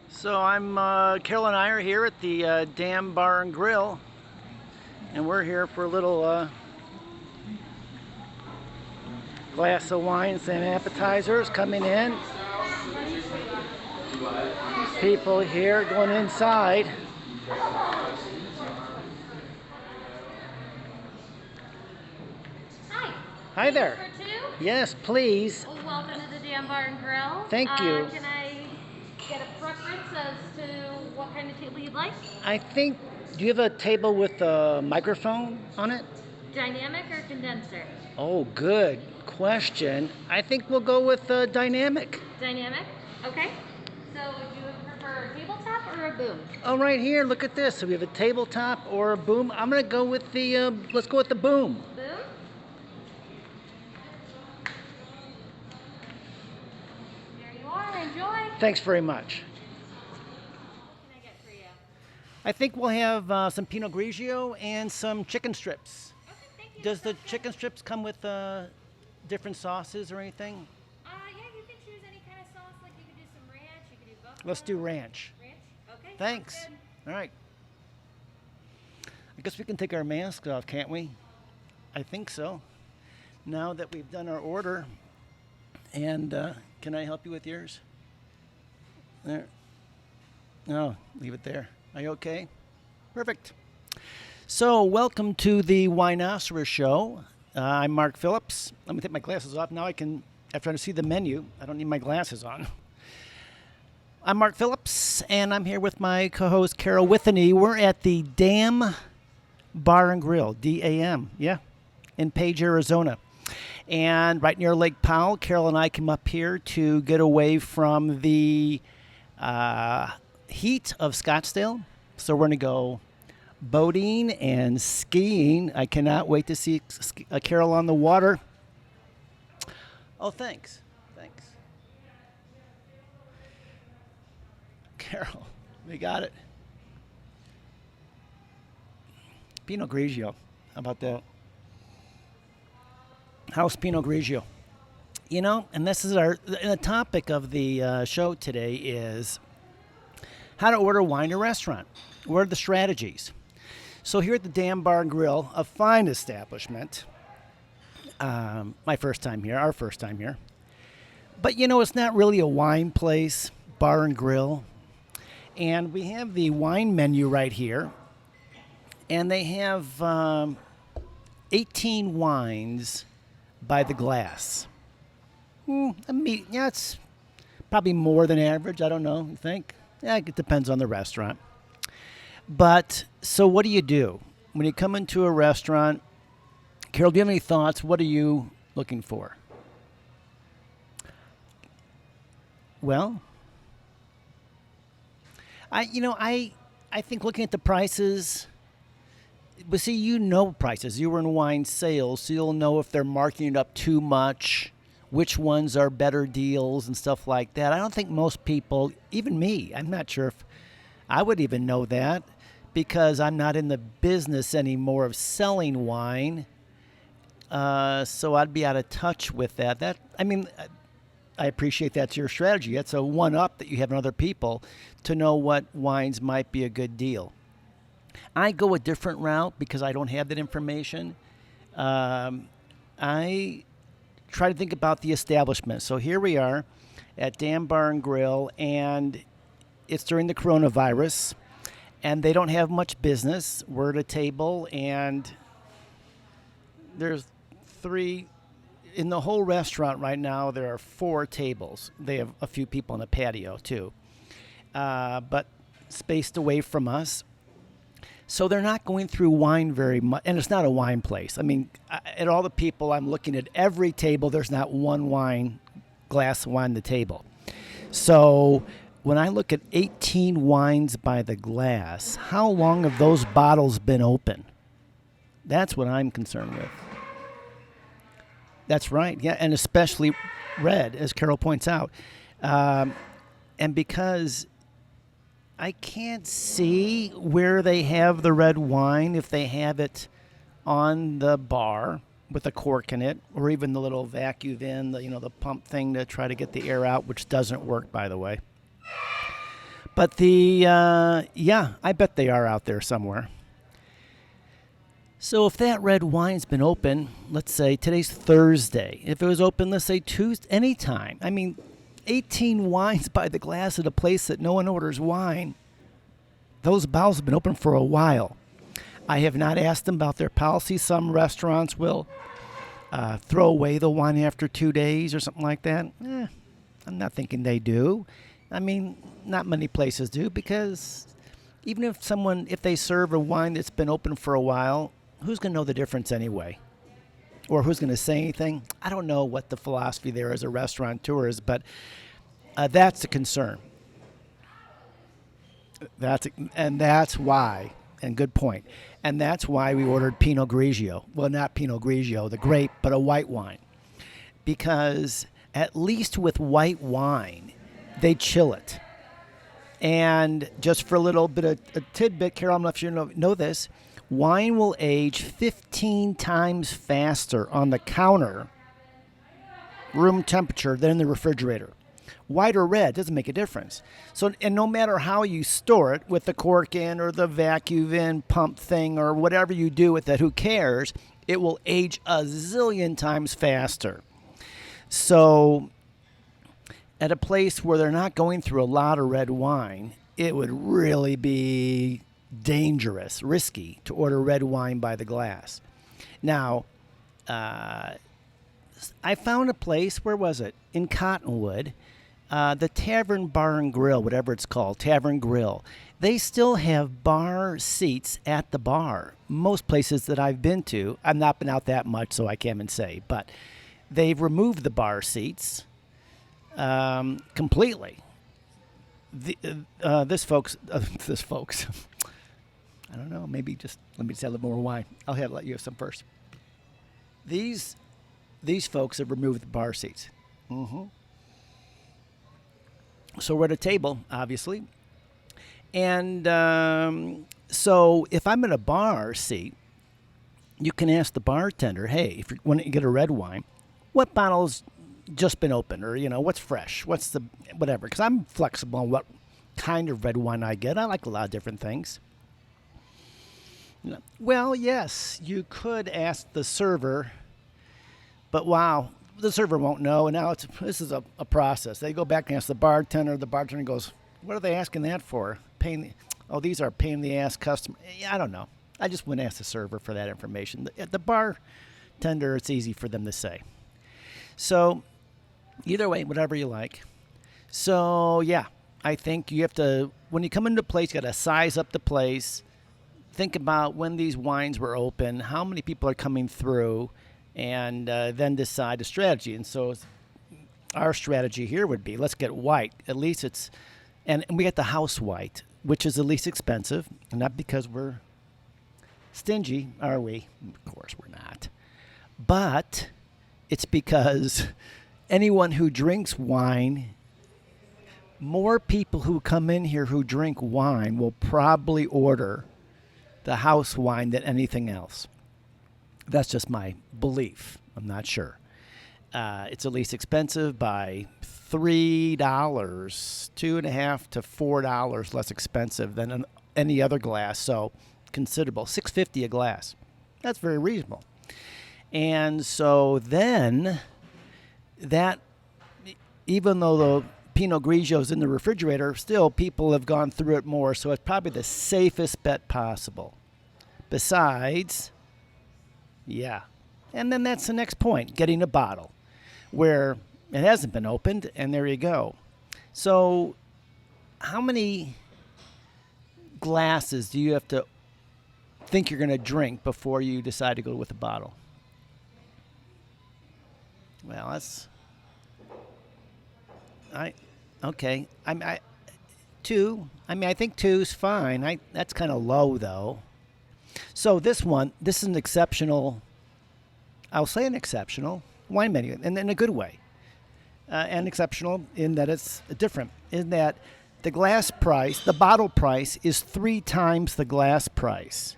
So Carol and I are here at the Dam Bar and Grill, and we're here for a little glass of wines and appetizers coming in. People here going inside. Hi. Hi there. For two? Yes, please. Well, welcome to the Dam Bar and Grill. Thank you. Can I get a preference as to what kind of table you'd like? I think, do you have a table with a microphone on it? Dynamic or condenser? Oh, good question. I think we'll go with dynamic. Dynamic? Okay. So would you prefer a tabletop or a boom? Oh, right here, look at this. So we have a tabletop or a boom. I'm gonna go with the, let's go with the boom. Boom? There you are, enjoy. Thanks very much. What can I get for you? I think we'll have some Pinot Grigio and some chicken strips. Okay, thank you. Does the chicken strips come with different sauces or anything? Yeah, you can choose any kind of sauce. Like you could do some ranch, you could do buffalo. Let's do ranch. Ranch? Okay. Thanks. sounds All right. I guess we can take our masks off, can't we? I think so. Now that we've done our order. And can I help you with yours? There. No, leave it there. Are you okay? Perfect. So, welcome to the Winoceros Show. I'm Mark Phillips. Let me take my glasses off. Now I can, after I see the menu, I don't need my glasses on. I'm Mark Phillips, and I'm here with my co-host Carol Withany. We're at the Dam Bar and Grill, D-A-M, yeah, in Page, Arizona. And right near Lake Powell, Carol and I came up here to get away from the heat of Scottsdale. So we're going to go boating and skiing. I cannot wait to see Carol on the water. Oh, thanks. Thanks. Carol, we got it. Pinot Grigio. How about that? How's Pinot Grigio? You know, and this is the topic of the show today is how to order wine at a restaurant. What are the strategies? So here at the Dam Bar and Grill, a fine establishment, my first time here, our first time here. But, you know, it's not really a wine place, bar and grill. And we have the wine menu right here. And they have 18 wines by the glass. Yeah, it's probably more than average. I don't know. You think? Yeah, it depends on the restaurant. But so what do? When you come into a restaurant, Carol, do you have any thoughts? What are you looking for? Well, I think looking at the prices, but see, you know prices. You were in wine sales, so you'll know if they're marking it up too much, which ones are better deals and stuff like that. I don't think most people, even me, I'm not sure if I would even know that because I'm not in the business anymore of selling wine. So I'd be out of touch with that. I appreciate that's your strategy. That's a one-up that you have in other people to know what wines might be a good deal. I go a different route because I don't have that information. I try to think about the establishment. So here we are at Dam Bar and Grill, and it's during the coronavirus, and they don't have much business. We're at a table, and there's 3 in the whole restaurant right now. There are 4 tables. They have a few people in the patio too, but spaced away from us. So they're not going through wine very much, and it's not a wine place. I mean, at all the people I'm looking at, every table, there's not one glass of wine on the table. So when I look at 18 wines by the glass, how long have those bottles been open? That's what I'm concerned with. That's right, yeah, and especially red, as Carol points out. And because I can't see where they have the red wine, if they have it on the bar, with a cork in it, or even the little vacuum in, the pump thing to try to get the air out, which doesn't work, by the way. But I bet they are out there somewhere. So if that red wine's been open, let's say today's Thursday. If it was open, let's say Tuesday, anytime. 18 wines by the glass at a place that no one orders wine. Those bottles have been open for a while. I have not asked them about their policy. Some restaurants will throw away the wine after 2 days or something like that. I'm not thinking they do. Not many places do, because even if they serve a wine that's been open for a while, who's going to know the difference anyway? Or who's going to say anything? I don't know what the philosophy there as a restaurateur is, but that's a concern. That's why, and good point, and that's why we ordered Pinot Grigio. Well, not Pinot Grigio, the grape, but a white wine. Because at least with white wine, they chill it. And just for a little bit of a tidbit, Carol, I'm not sure you know this, wine will age 15 times faster on the counter, room temperature, than in the refrigerator. White or red doesn't make a difference. So, and no matter how you store it, with the cork in or the vacuum in pump thing or whatever you do with it, who cares? It will age a zillion times faster. So at a place where they're not going through a lot of red wine, it would really be dangerous, risky to order red wine by the glass. Now, I found a place, where was it? In Cottonwood, the Tavern Bar and Grill, whatever it's called, Tavern Grill. They still have bar seats at the bar. Most places that I've been to, I've not been out that much, so I can't even say, but they've removed the bar seats completely. This folks, I don't know, maybe just let me just have a little more wine. Let you have some first. These folks have removed the bar seats. Mm-hmm. So we're at a table, obviously. And so if I'm in a bar seat, you can ask the bartender, hey, if you want to get a red wine, what bottle's just been opened? Or, what's fresh? What's the whatever? Because I'm flexible on what kind of red wine I get. I like a lot of different things. Well, yes, you could ask the server, but wow, the server won't know. And now this is a process. They go back and ask the bartender. The bartender goes, what are they asking that for? These are pain in the ass customers. I don't know. I just wouldn't ask the server for that information. The bartender, it's easy for them to say. So either way, whatever you like. So yeah, I think you have to, when you come into a place, you got to size up the place. Think about when these wines were open, how many people are coming through, and then decide a strategy. And so our strategy here would be, let's get white. At least it's, and we get the house white, which is the least expensive. Not because we're stingy, are we? Of course we're not. But it's because anyone who drinks wine, more people who come in here who drink wine will probably order the house wine than anything else. That's just my belief. I'm not sure. It's at least expensive by $3, $2.50 to $4 less expensive than any other glass. So considerable, $6.50 a glass. That's very reasonable. And so then that, even though the Pinot Grigio is in the refrigerator, still people have gone through it more, so it's probably the safest bet possible. Besides, yeah. And then that's the next point, getting a bottle where it hasn't been opened, and there you go. So how many glasses do you have to think you're going to drink before you decide to go with a bottle? Well, that's... Okay. Two. I think two's fine. That's kind of low, though. So this is an exceptional, I'll say an exceptional wine menu, and in a good way. And exceptional in that it's different, in that the glass price, the bottle price, is 3 times the glass price.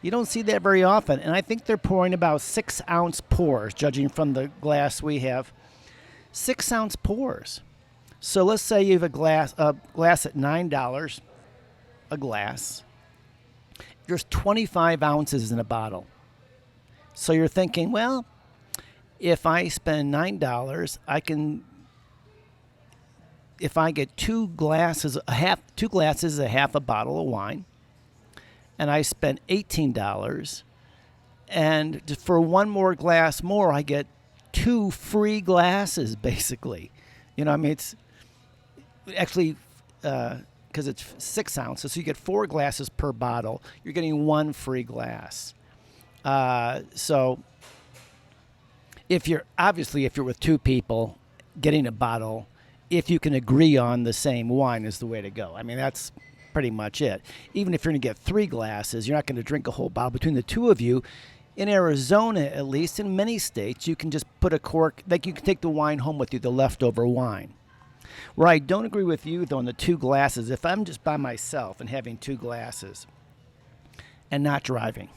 You don't see that very often. And I think they're pouring about 6-ounce pours, judging from the glass we have. 6-ounce pours. So let's say you have a glass at $9 a glass. There's 25 ounces in a bottle. So you're thinking, well, if I spend $9, if I get two glasses, a half a bottle of wine, and I spend $18, and for one more glass more, I get 2 free glasses, basically. You know, I mean, it's actually, because it's 6 ounces, so you get 4 glasses per bottle. You're getting 1 free glass. So if you're with 2 people, getting a bottle, if you can agree on the same wine, is the way to go. I mean, that's pretty much it. Even if you're going to get 3 glasses, you're not going to drink a whole bottle between the 2 of you. In Arizona, at least, in many states, you can just put a cork, like you can take the wine home with you, the leftover wine. Where I don't agree with you, though, on the 2 glasses, if I'm just by myself and having 2 glasses and not driving,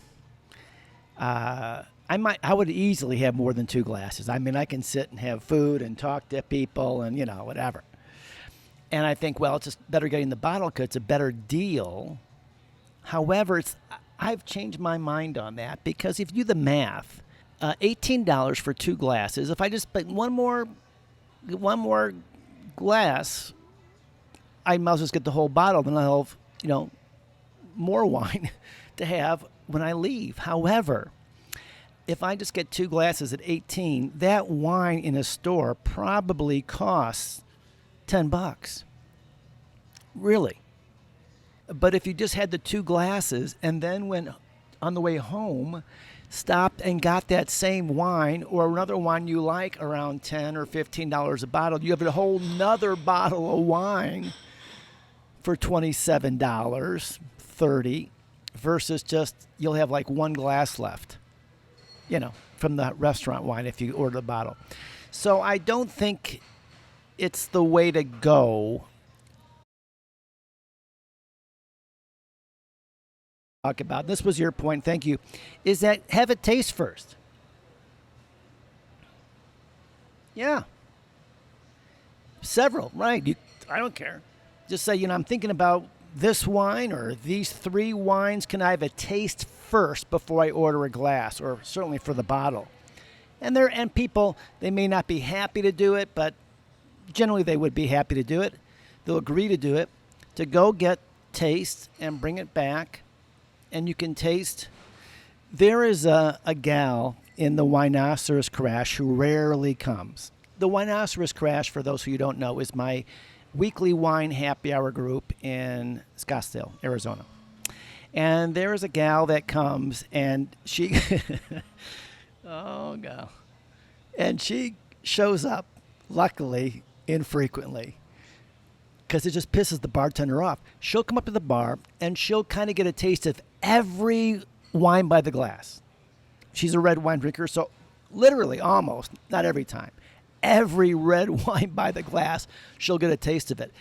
I would easily have more than 2 glasses. I mean, I can sit and have food and talk to people and, whatever. And I think, well, it's just better getting the bottle because it's a better deal. However, I've changed my mind on that because if you do the math, $18 for 2 glasses. If I just spend one more glass, I might as well just get the whole bottle. Then I'll have, more wine to have when I leave. However, if I just get 2 glasses at 18, that wine in a store probably costs $10. Really. But if you just had the 2 glasses and then went on the way home, stopped and got that same wine or another wine you like around $10 or $15 a bottle, you have a whole nother bottle of wine for $27, $30, versus just you'll have like 1 glass left, from the restaurant wine if you order the bottle. So I don't think it's the way to go. Talk about this was your point, thank you, is that have it taste first. Yeah, several, right? I don't care. Just say, I'm thinking about this wine or these 3 wines. Can I have a taste first before I order a glass, or certainly for the bottle? And people, they may not be happy to do it, but generally they would be happy to do it. They'll agree to do it, to go get taste and bring it back. And you can taste. There is a gal in the Winoceros Crash who rarely comes. The Winoceros Crash, for those who don't know, is my weekly wine happy hour group in Scottsdale, Arizona. And there is a gal that comes, and she, oh, gal. And she shows up, luckily, infrequently, because it just pisses the bartender off. She'll come up to the bar, and she'll kind of get a taste of every wine by the glass. She's a red wine drinker, so literally almost, not every time, every red wine by the glass, she'll get a taste of it.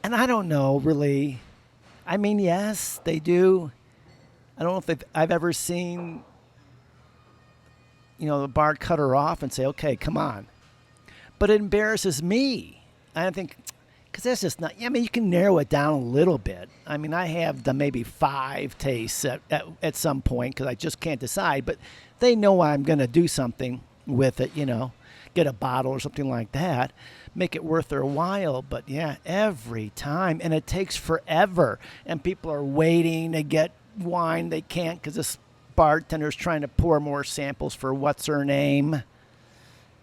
And I don't know, really. I mean, yes, they do. I don't know if I've ever seen, the bar cut her off and say, okay, come on. But it embarrasses me. I think, because that's just not, you can narrow it down a little bit. I mean, I have done maybe 5 tastes at some point because I just can't decide. But they know I'm going to do something with it, get a bottle or something like that, make it worth their while. But yeah, every time. And it takes forever. And people are waiting to get wine. They can't because this bartender's trying to pour more samples for what's her name.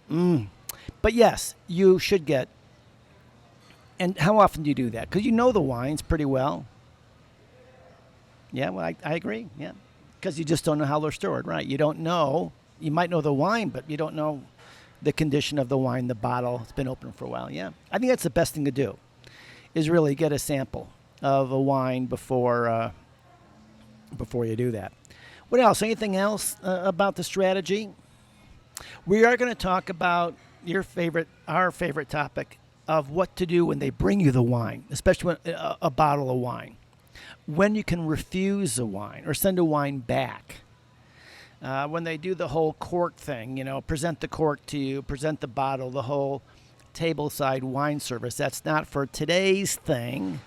But yes, you should get. And how often do you do that? Because you know the wines pretty well. Yeah, well, I agree. Yeah, because you just don't know how they're stored, right? You don't know. You might know the wine, but you don't know the condition of the wine, the bottle. It's been open for a while. Yeah, I think that's the best thing to do, is really get a sample of a wine before you do that. What else? Anything else about the strategy? We are going to talk about our favorite topic of what to do when they bring you the wine, especially when, a bottle of wine. when you can refuse a wine or send a wine back. When they do the whole cork thing, present the cork to you, present the bottle, the whole tableside wine service. That's not for today's thing.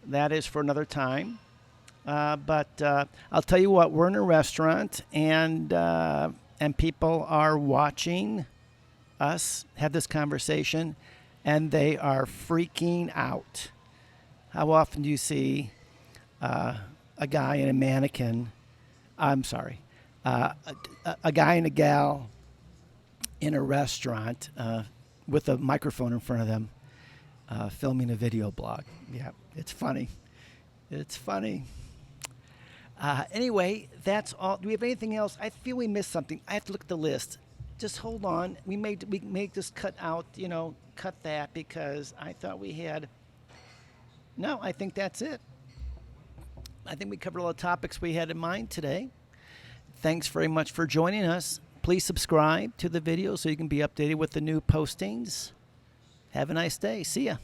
That is for another time. But I'll tell you what, we're in a restaurant and people are watching us have this conversation and they are freaking out. How often do you see a guy and a mannequin? I'm sorry. A guy and a gal in a restaurant with a microphone in front of them filming a video blog. Yeah, it's funny. It's funny. Anyway, that's all. Do we have anything else? I feel we missed something. I have to look at the list. Just hold on. We may just cut out, cut that because I thought we had. No, I think that's it. I think we covered all the topics we had in mind today. Thanks very much for joining us. Please subscribe to the video so you can be updated with the new postings. Have a nice day. See ya.